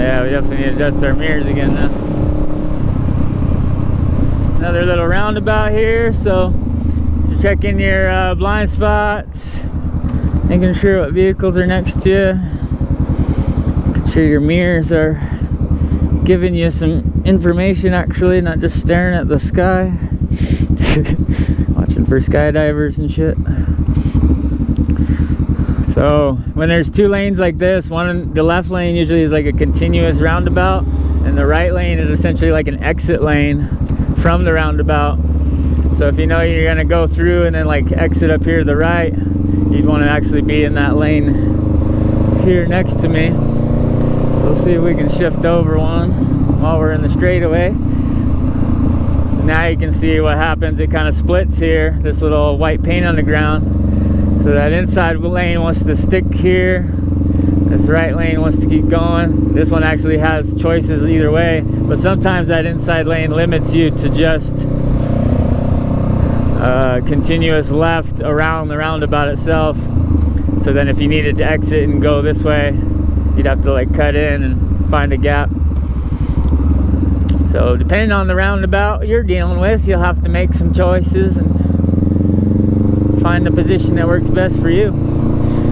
Yeah, we definitely need to adjust our mirrors again now. Another little roundabout here, so checking your blind spots, making sure what vehicles are next to you, making sure your mirrors are giving you some information actually, not just staring at the sky. Watching for skydivers and shit. So when there's two lanes like this, the left lane usually is like a continuous roundabout, and the right lane is essentially like an exit lane from the roundabout. So if you know you're gonna go through and then like exit up here to the right, you'd want to actually be in that lane here next to me. So let's see if we can shift over one while we're in the straightaway. So now you can see what happens. It kind of splits here, this little white paint on the ground. So that inside lane wants to stick here. This right lane wants to keep going. This one actually has choices either way, but sometimes that inside lane limits you to just continuous left around the roundabout itself. So then if you needed to exit and go this way, you'd have to like cut in and find a gap. So depending on the roundabout you're dealing with, you'll have to make some choices and find the position that works best for you.